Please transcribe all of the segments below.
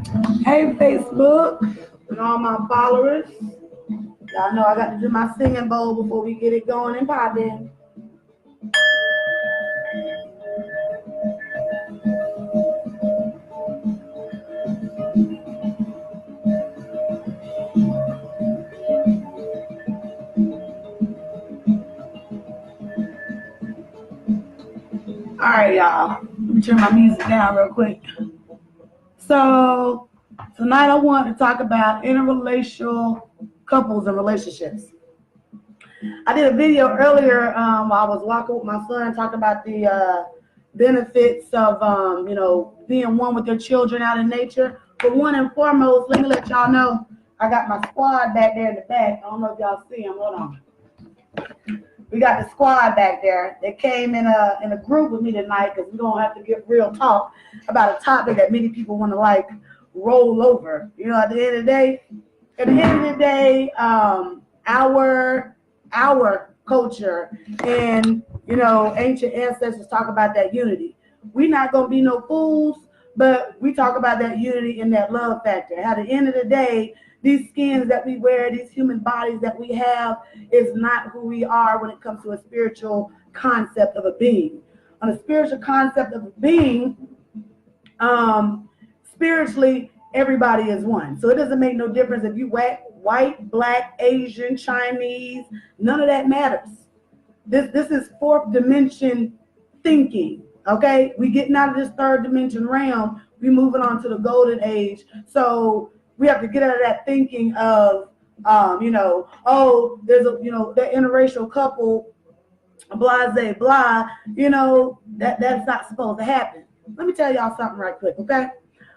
Hey, Facebook, and all my followers. Y'all know I got to do my singing bowl before we get it going and popping. All right, y'all. Let me turn my music down real quick. So, tonight I want to talk about interracial couples and relationships. I did a video earlier while I was walking with my son, talking about the benefits of, being one with their children out in nature. But one and foremost, let me let y'all know, I got my squad back there in the back. I don't know if y'all see them. Hold on. We got the squad back there. They came in a group with me tonight because we don't have to give real talk about a topic that many people want to roll over. At the end of the day, our culture and ancient ancestors talk about that unity. We're not gonna be no fools, but we talk about that unity and that love factor. At the end of the day, these skins that we wear, these human bodies that we have, is not who we are when it comes to a spiritual concept of a being. On a spiritual concept of a being, spiritually, everybody is one. So it doesn't make no difference if you white, black, Asian, Chinese, none of that matters. This is fourth dimension thinking. Okay, we getting out of this third dimension realm. We moving on to the golden age. So we have to get out of that thinking of, there's that interracial couple, blase blah. That's not supposed to happen. Let me tell y'all something right quick, okay?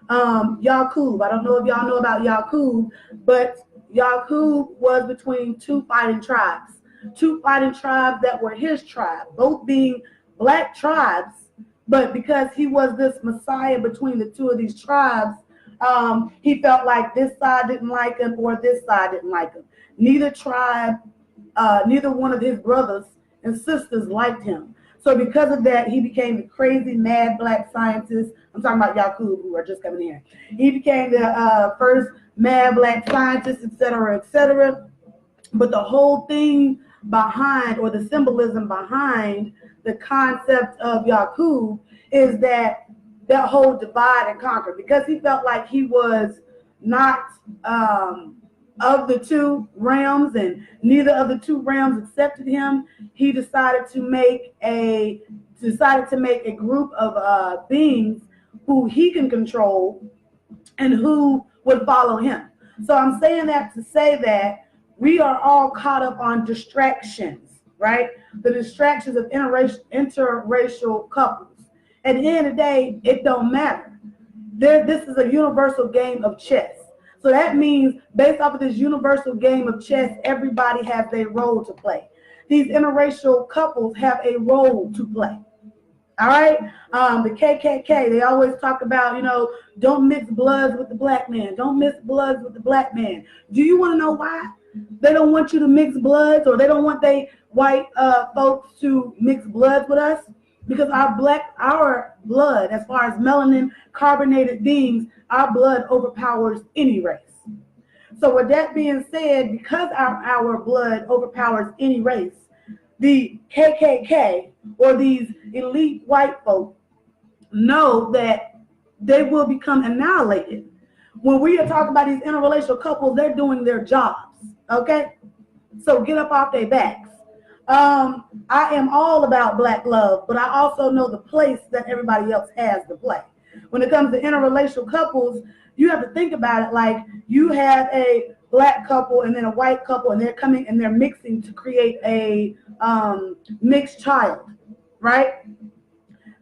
Yaqub. I don't know if y'all know about Yaqub, but Yaqub was between two fighting tribes that were his tribe, both being black tribes. But because he was this messiah between the two of these tribes, he felt like this side didn't like him or this side didn't like him. Neither tribe, neither one of his brothers and sisters liked him. So because of that, he became the crazy, mad black scientist. I'm talking about Yaqub, who are just coming here. He became the first mad black scientist, et cetera, et cetera. But the whole thing behind, or the symbolism behind the concept of Yaqub, is that whole divide and conquer. Because he felt like he was not of the two realms, and neither of the two realms accepted him. He decided to make a group of beings who he can control and who would follow him. So I'm saying that to say that we are all caught up on distractions, right? The distractions of interracial couples. At the end of the day, it don't matter. This is a universal game of chess. So that means, based off of this universal game of chess, everybody has their role to play. These interracial couples have a role to play. All right? The KKK, they always talk about, don't mix bloods with the black man. Don't mix bloods with the black man. Do you want to know why? They don't want you to mix bloods, or they don't want they white folks to mix bloods with us, because our blood, as far as melanin carbonated beings, our blood overpowers any race. So with that being said, because our blood overpowers any race, the KKK, or these elite white folk, know that they will become annihilated. When we are talking about these interracial couples, they're doing their jobs, okay? So get up off their backs. I am all about black love, but I also know the place that everybody else has to play. When it comes to interracial couples, you have to think about it like you have a black couple and then a white couple, and they're coming and they're mixing to create a mixed child, right?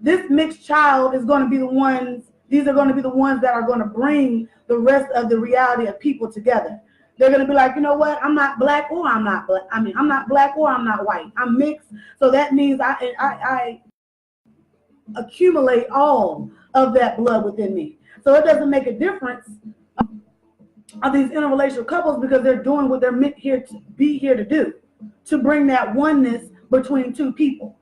This mixed child is going to be the ones, these are going to be the ones that are going to bring the rest of the reality of people together. They're going to be like, you know what? I'm not black or I'm not black. I'm not black or I'm not white. I'm mixed. So that means I accumulate all of that blood within me. So it doesn't make a difference of these interracial couples, because they're doing what they're meant here to do, to bring that oneness between two people.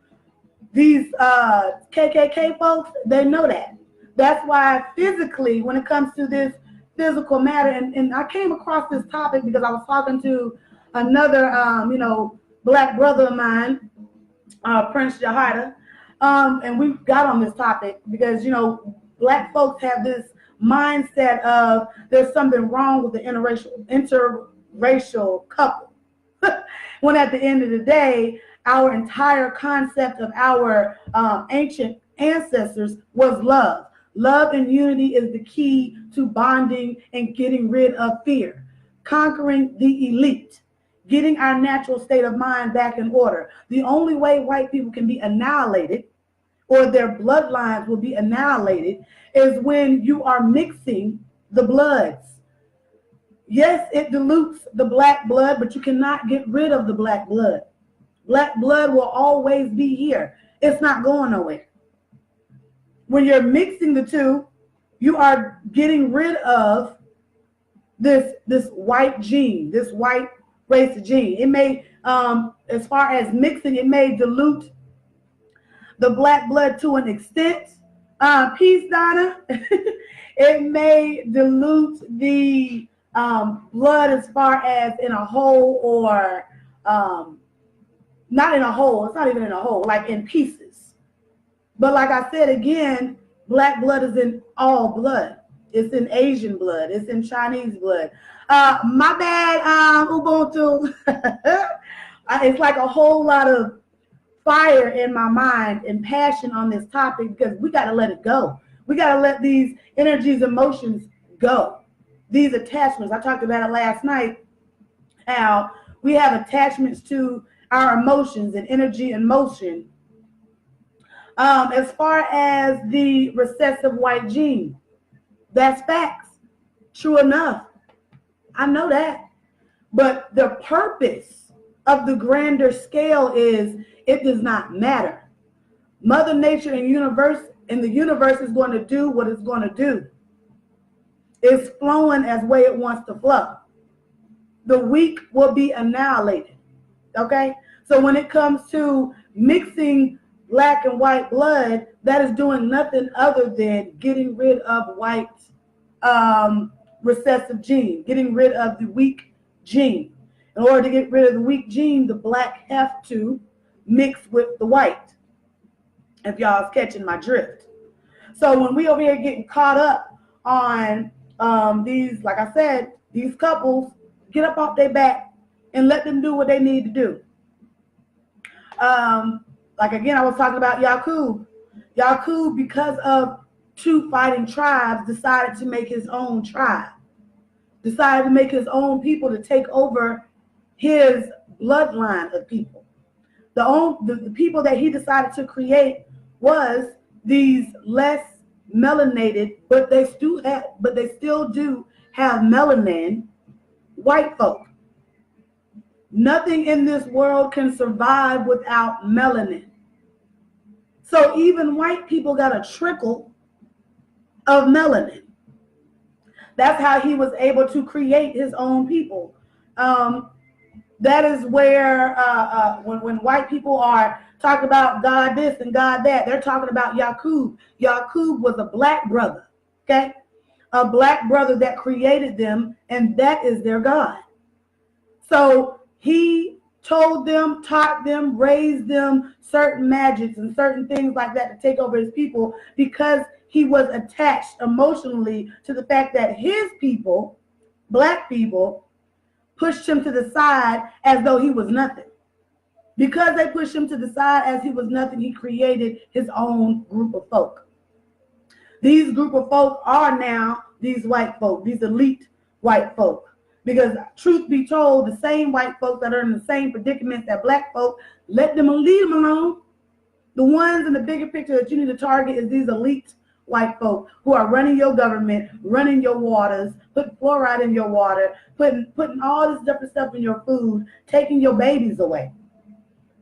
These KKK folks, they know that. That's why physically, when it comes to this physical matter. And I came across this topic because I was talking to another, black brother of mine, Prince Jahida, and we got on this topic because, black folks have this mindset of there's something wrong with the interracial couple. When at the end of the day, our entire concept of our ancient ancestors was love. Love and unity is the key to bonding and getting rid of fear, conquering the elite, getting our natural state of mind back in order. The only way white people can be annihilated or their bloodlines will be annihilated is when you are mixing the bloods. Yes, it dilutes the black blood, but you cannot get rid of the black blood. Black blood will always be here. It's not going nowhere. When you're mixing the two, you are getting rid of this white gene, this white race gene. It may, as far as mixing, it may dilute the black blood to an extent. Peace, Donna. It may dilute the blood as far as in a whole or not in a whole. It's not even in a whole, like in pieces. But like I said again, black blood is in all blood. It's in Asian blood. It's in Chinese blood. My bad, Ubuntu. It's like a whole lot of fire in my mind and passion on this topic because we got to let it go. We got to let these energies, emotions go. These attachments. I talked about it last night, how we have attachments to our emotions and energy and motion. As far as the recessive white gene, that's facts. True enough. I know that. But the purpose of the grander scale is it does not matter. Mother Nature and the universe is going to do what it's going to do. It's flowing as way it wants to flow. The weak will be annihilated. Okay? So when it comes to mixing black and white blood, that is doing nothing other than getting rid of white recessive gene, getting rid of the weak gene. In order to get rid of the weak gene, the black have to mix with the white, if y'all's catching my drift. So when we over here getting caught up on these, like I said, these couples, get up off their back and let them do what they need to do. Like again, I was talking about Yaqub. Yaqub, because of two fighting tribes, decided to make his own tribe. Decided to make his own people to take over his bloodline of people. The people that he decided to create was these less melanated, but they still do have melanin, white folk. Nothing in this world can survive without melanin. So even white people got a trickle of melanin. That's how he was able to create his own people. That is where when white people are talking about God this and God that, they're talking about Yaqub. Yaqub was a black brother, okay? A black brother that created them, and that is their God. So he told them, taught them, raised them certain magics and certain things like that to take over his people because he was attached emotionally to the fact that his people, black people, pushed him to the side as though he was nothing. Because they pushed him to the side as he was nothing, he created his own group of folk. These group of folk are now these white folk, these elite white folk. Because truth be told, the same white folk that are in the same predicaments that black folk, leave them alone. The ones in the bigger picture that you need to target is these elite white folk who are running your government, running your waters, putting fluoride in your water, putting all this different stuff in your food, taking your babies away.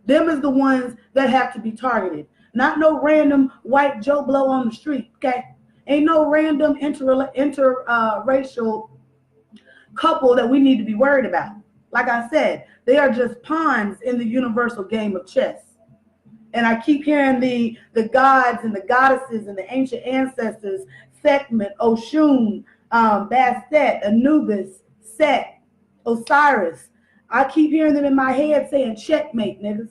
Them is the ones that have to be targeted. Not no random white Joe Blow on the street, okay? Ain't no random interracial couple that we need to be worried about. Like I said, they are just pawns in the universal game of chess. And I keep hearing the gods and the goddesses and the ancient ancestors, Checkmate, Oshun, Bastet, Anubis, Set, Osiris. I keep hearing them in my head saying checkmate, niggas.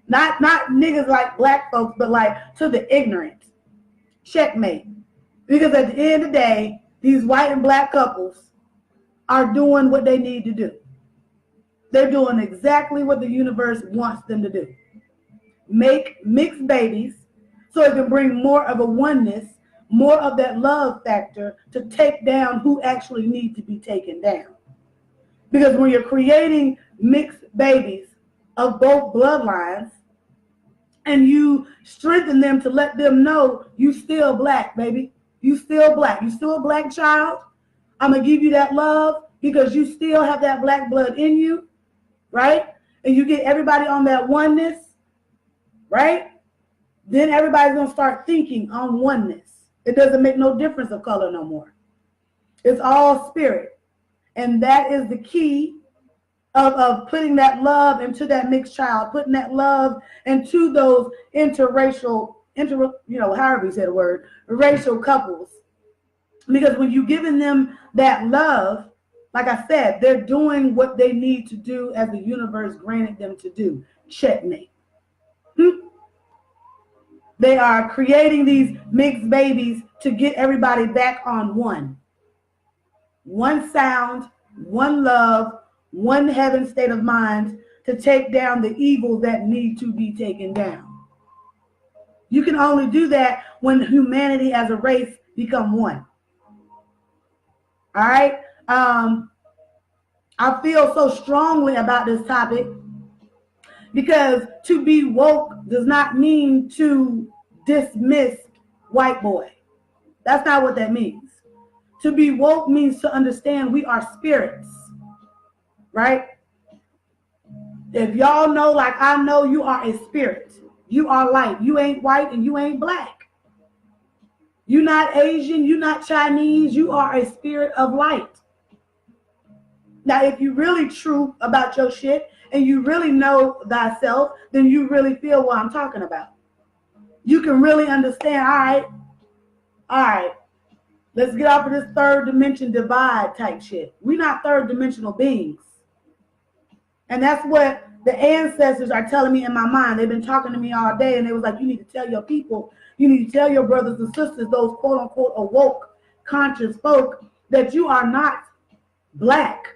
Not niggas like black folks, but like to the ignorant. Checkmate. Because at the end of the day, these white and black couples are doing what they need to do. They're doing exactly what the universe wants them to do. Make mixed babies so it can bring more of a oneness, more of that love factor to take down who actually need to be taken down. Because when you're creating mixed babies of both bloodlines and you strengthen them to let them know you still black, baby. You still black. You still a black child. I'm going to give you that love because you still have that black blood in you, right? And you get everybody on that oneness, right? Then everybody's going to start thinking on oneness. It doesn't make no difference of color no more. It's all spirit. And that is the key of putting that love into that mixed child, putting that love into those however you say the word, racial couples. Because when you're giving them that love, like I said, they're doing what they need to do as the universe granted them to do. Checkmate. They are creating these mixed babies to get everybody back on one. One sound, one love, one heaven state of mind to take down the evil that need to be taken down. You can only do that when humanity as a race become one. All right? I feel so strongly about this topic because to be woke does not mean to dismiss white boy. That's not what that means. To be woke means to understand we are spirits, right? If y'all know, like I know, you are a spirit. You are light. You ain't white and you ain't black. You're not Asian. You're not Chinese. You are a spirit of light. Now, if you really true about your shit and you really know thyself, then you really feel what I'm talking about. You can really understand, all right, let's get off of this third dimension divide type shit. We're not third dimensional beings. And that's what the ancestors are telling me in my mind. They've been talking to me all day and they was like, you need to tell your people, you need to tell your brothers and sisters, those quote unquote awoke, conscious folk, that you are not black.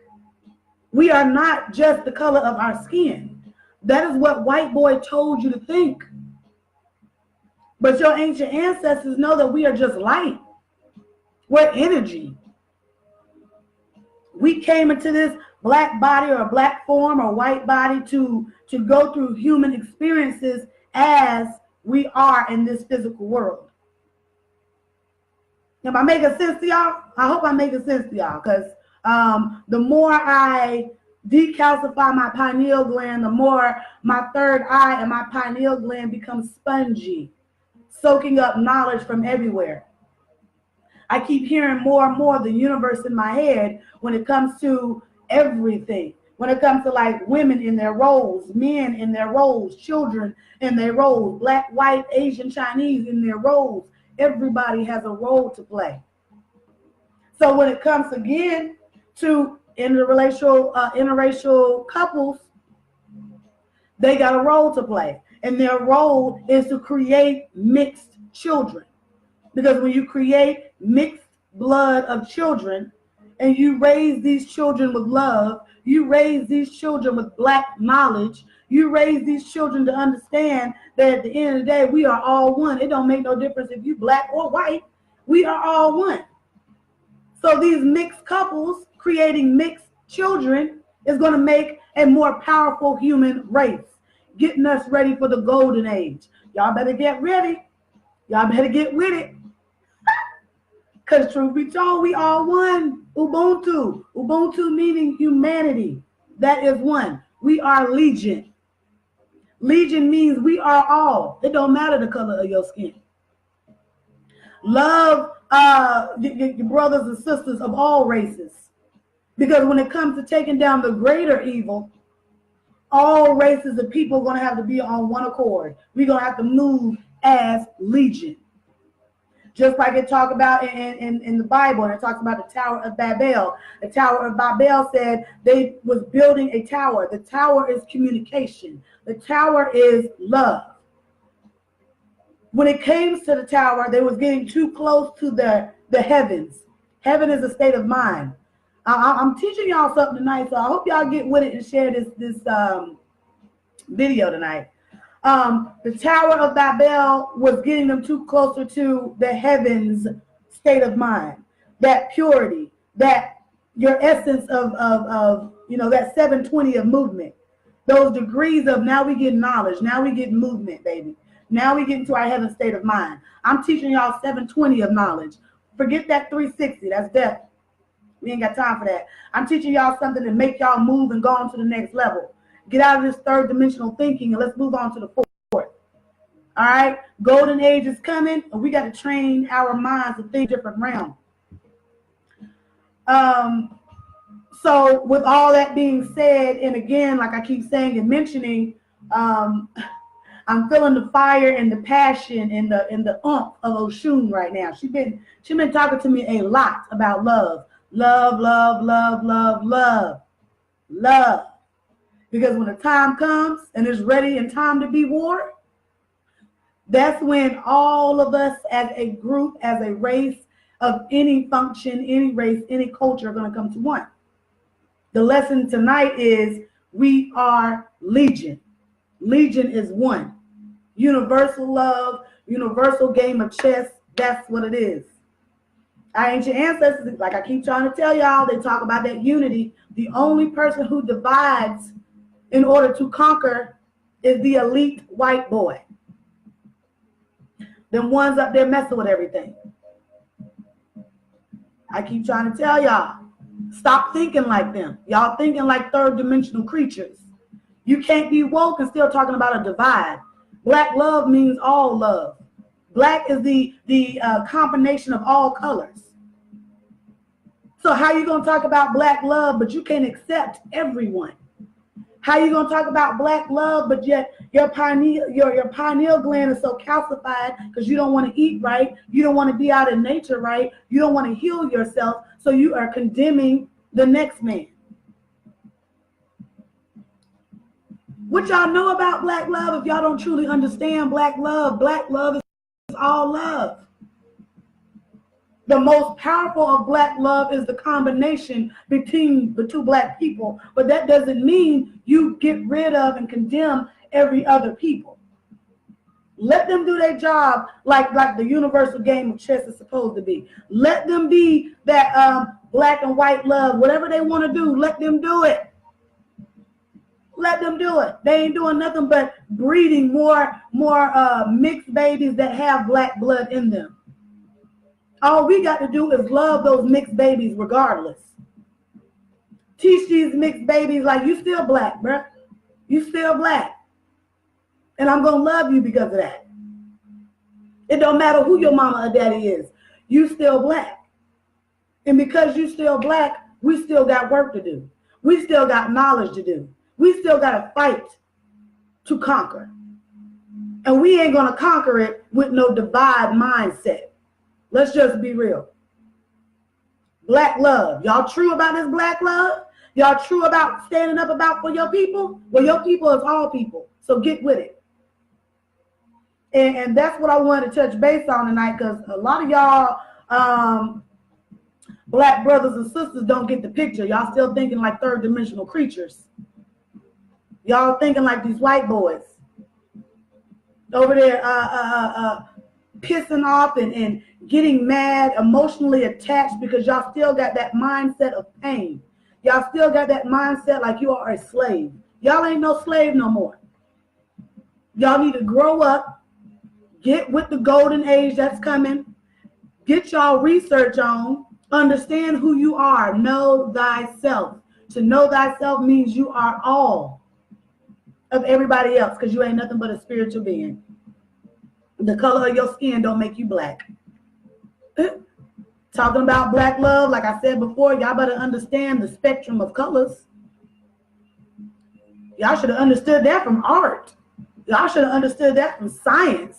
We are not just the color of our skin. That is what white boy told you to think. But your ancient ancestors know that we are just light. We're energy. We came into this black body or black form or white body to go through human experiences as we are in this physical world. Am I making sense to y'all? I hope I'm making sense to y'all because the more I decalcify my pineal gland, the more my third eye and my pineal gland become spongy, soaking up knowledge from everywhere. I keep hearing more and more the universe in my head when it comes to everything. When it comes to like women in their roles, men in their roles, children in their roles, black, white, Asian, Chinese in their roles. Everybody has a role to play. So when it comes again to interracial couples, they got a role to play. And their role is to create mixed children. Because when you create mixed blood of children and you raise these children with love, you raise these children with black knowledge, you raise these children to understand that at the end of the day, we are all one. It don't make no difference if you black or white. We are all one. So these mixed couples creating mixed children is going to make a more powerful human race, getting us ready for the golden age. Y'all better get ready. Y'all better get with it. Because truth be told, we all one. Ubuntu. Ubuntu meaning humanity. That is one. We are legion. Legion means we are all. It don't matter the color of your skin. Love your brothers and sisters of all races. Because when it comes to taking down the greater evil, all races of people are going to have to be on one accord. We're going to have to move as legion. Just like it talks about in the Bible, and it talks about the Tower of Babel. The Tower of Babel said they was building a tower. The tower is communication. The tower is love. When it came to the tower, they was getting too close to the heavens. Heaven is a state of mind. I'm teaching y'all something tonight, so I hope y'all get with it and share this video tonight. The Tower of Babel was getting them too closer to the heavens state of mind, that purity, that your essence of that 720 of movement, those degrees of now we get knowledge, now we get movement, baby. Now we get into our heaven state of mind. I'm teaching y'all 720 of knowledge. Forget that 360. That's death. We ain't got time for that. I'm teaching y'all something to make y'all move and go on to the next level. Get out of this third dimensional thinking and let's move on to the fourth. All right? Golden age is coming, and we got to train our minds to think different realm. So with all that being said, and again, like I keep saying and mentioning, I'm feeling the fire and the passion and the oomph of Oshun right now. She been talking to me a lot about love. Love, love, love, love, love, love. Because when the time comes and it's ready and time to be war, that's when all of us as a group, as a race of any function, any race, any culture are going to come to one. The lesson tonight is we are legion. Legion is one. Universal love, universal game of chess. That's what it is. Our ancient ancestors, like I keep trying to tell y'all, they talk about that unity. The only person who divides in order to conquer is the elite white boy. Them ones up there messing with everything. I keep trying to tell y'all, stop thinking like them. Y'all thinking like third dimensional creatures. You can't be woke and still talking about a divide. Black love means all love. Black is the combination of all colors. So how you going to talk about black love, but you can't accept everyone? How you going to talk about black love, but yet your pineal gland is so calcified because you don't want to eat right. You don't want to be out in nature right. You don't want to heal yourself. So you are condemning the next man. What y'all know about black love if y'all don't truly understand black love? Black love is all love. The most powerful of black love is the combination between the two black people, but that doesn't mean you get rid of and condemn every other people. Let them do their job like the universal game of chess is supposed to be. Let them be that black and white love. Whatever they want to do, let them do it. Let them do it. They ain't doing nothing but breeding more mixed babies that have black blood in them. All we got to do is love those mixed babies regardless. Teach these mixed babies like you still black, bruh. You still black. And I'm going to love you because of that. It don't matter who your mama or daddy is. You still black. And because you still black, we still got work to do. We still got knowledge to do. We still got to fight to conquer. And we ain't going to conquer it with no divide mindset. Let's just be real. Black love. Y'all true about this black love? Y'all true about standing up about for your people? Well, your people is all people. So get with it. And that's what I wanted to touch base on tonight, because a lot of y'all black brothers and sisters don't get the picture. Y'all still thinking like third dimensional creatures. Y'all thinking like these white boys over there pissing off and getting mad, emotionally attached, because y'all still got that mindset of pain. Y'all still got that mindset like you are a slave. Y'all ain't no slave no more. Y'all need to grow up, get with the golden age that's coming, get y'all research on, understand who you are, know thyself. To know thyself means you are all of everybody else, because you ain't nothing but a spiritual being. The color of your skin don't make you black. Talking about black love, like I said before, y'all better understand the spectrum of colors. Y'all should have understood that from art. Y'all should have understood that from science,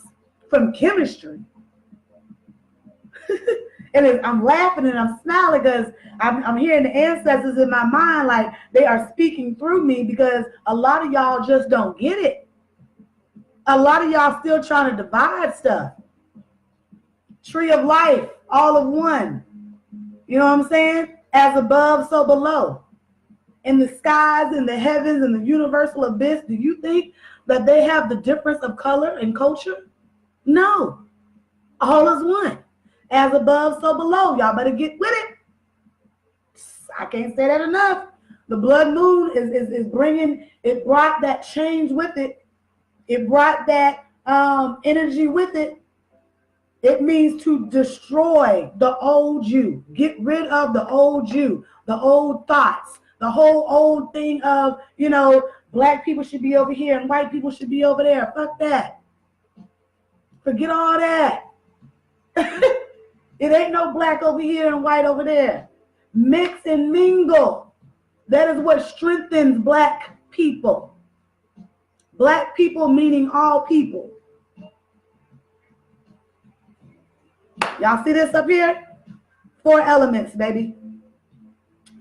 from chemistry. I'm laughing and I'm smiling because I'm hearing the ancestors in my mind, like they are speaking through me, because a lot of y'all just don't get it. A lot of y'all still trying to divide stuff. Tree of life, all of one. You know what I'm saying? As above, so below. In the skies, in the heavens, in the universal abyss, do you think that they have the difference of color and culture? No. All is one. As above, so below. Y'all better get with it. I can't say that enough. The blood moon is bringing, it brought that change with it. It brought that energy with it. It means to destroy the old you. Get rid of the old you, the old thoughts, the whole old thing of, black people should be over here and white people should be over there. Fuck that. Forget all that. It ain't no black over here and white over there. Mix and mingle. That is what strengthens black people. Black people meaning all people. Y'all see this up here? 4 elements, baby.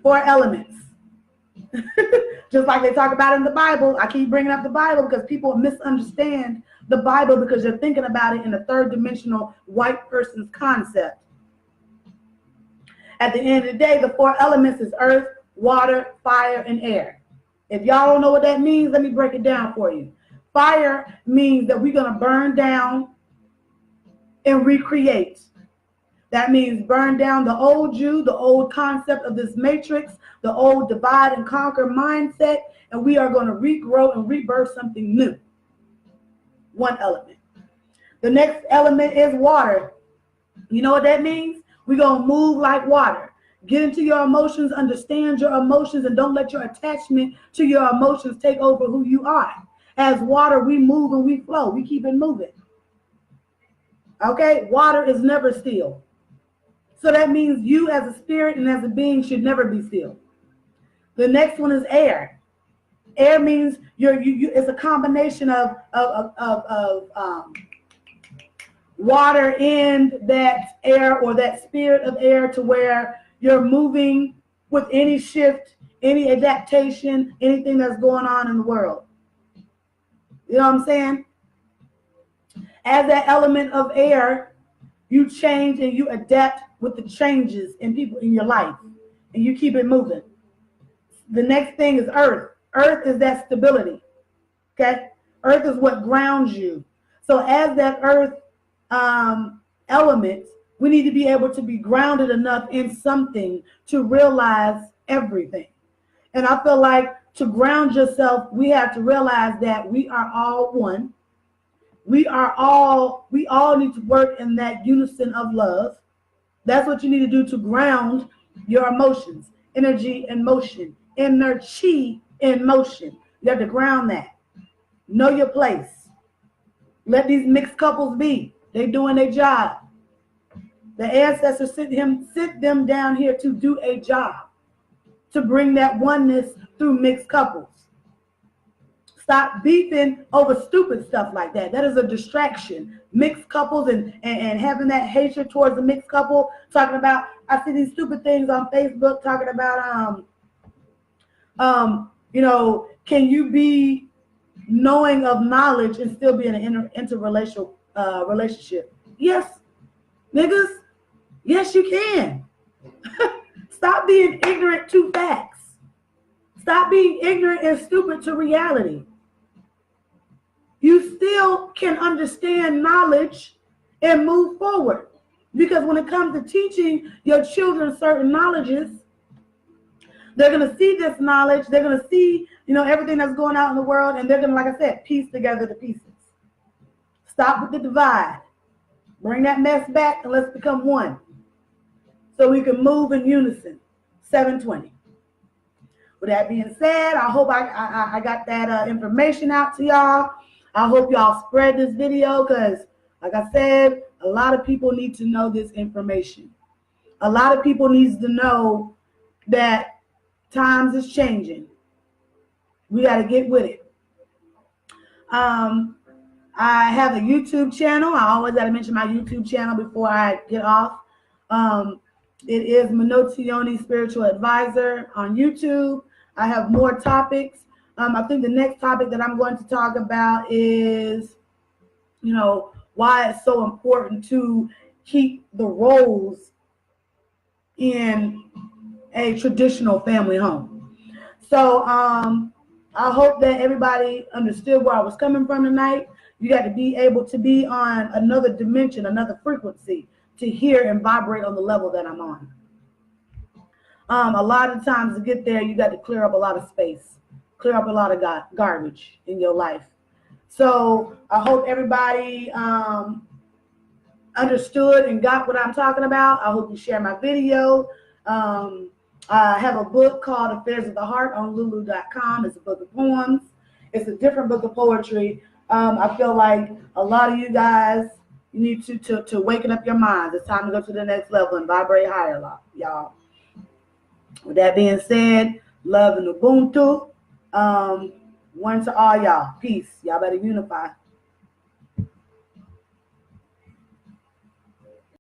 4 elements. Just like they talk about in the Bible. I keep bringing up the Bible because people misunderstand the Bible because they're thinking about it in a 3rd dimensional white person's concept. At the end of the day, the 4 elements is earth, water, fire, and air. If y'all don't know what that means, let me break it down for you. Fire means that we're going to burn down and recreate. That means burn down the old you, the old concept of this matrix, the old divide and conquer mindset, and we are going to regrow and rebirth something new. 1 element. The next element is water. You know what that means? We're going to move like water. Get into your emotions, understand your emotions, and don't let your attachment to your emotions take over who you are. As water, we move and we flow. We keep it moving. Okay? Water is never still. So that means you as a spirit and as a being should never be still. The next one is air. Air means it's a combination of water and that air or that spirit of air, to where you're moving with any shift, any adaptation, anything that's going on in the world. You know what I'm saying? As that element of air, you change and you adapt with the changes in people in your life, and you keep it moving. The next thing is earth. Earth is that stability. Okay? Earth is what grounds you. So as that earth element, we need to be able to be grounded enough in something to realize everything. And I feel like to ground yourself, we have to realize that we are all one. We all need to work in that unison of love. That's what you need to do to ground your emotions, energy and motion, inner chi in motion. You have to ground that. Know your place. Let these mixed couples be. They're doing their job. The ancestors sent them down here to do a job, to bring that oneness through mixed couples. Stop beefing over stupid stuff like that. That is a distraction. Mixed couples and having that hatred towards a mixed couple. Talking about, I see these stupid things on Facebook talking about, can you be knowing of knowledge and still be in an interracial relationship? Yes, niggas. Yes, you can. Stop being ignorant to facts. Stop being ignorant and stupid to reality. You still can understand knowledge and move forward. Because when it comes to teaching your children certain knowledges, they're going to see this knowledge. They're going to see, everything that's going on in the world. And they're going to, like I said, piece together the pieces. Stop with the divide. Bring that mess back and let's become one. So we can move in unison. 720. With that being said, I hope I got that information out to y'all. I hope y'all spread this video because, like I said, a lot of people need to know this information. A lot of people need to know that times is changing. We got to get with it. I have a YouTube channel. I always got to mention my YouTube channel before I get off. It is Minotione Spiritual Advisor on YouTube. I have more topics. I think the next topic that I'm going to talk about is, why it's so important to keep the roles in a traditional family home. So I hope that everybody understood where I was coming from tonight. You got to be able to be on another dimension, another frequency to hear and vibrate on the level that I'm on. A lot of times to get there, you got to clear up a lot of space, clear up a lot of garbage in your life. So I hope everybody understood and got what I'm talking about. I hope you share my video. I have a book called Affairs of the Heart on lulu.com. It's a book of poems. It's a different book of poetry. I feel like a lot of you guys, you need to waken up your minds. It's time to go to the next level and vibrate higher, y'all. With that being said, love and Ubuntu. One to all y'all. Peace. Y'all better unify.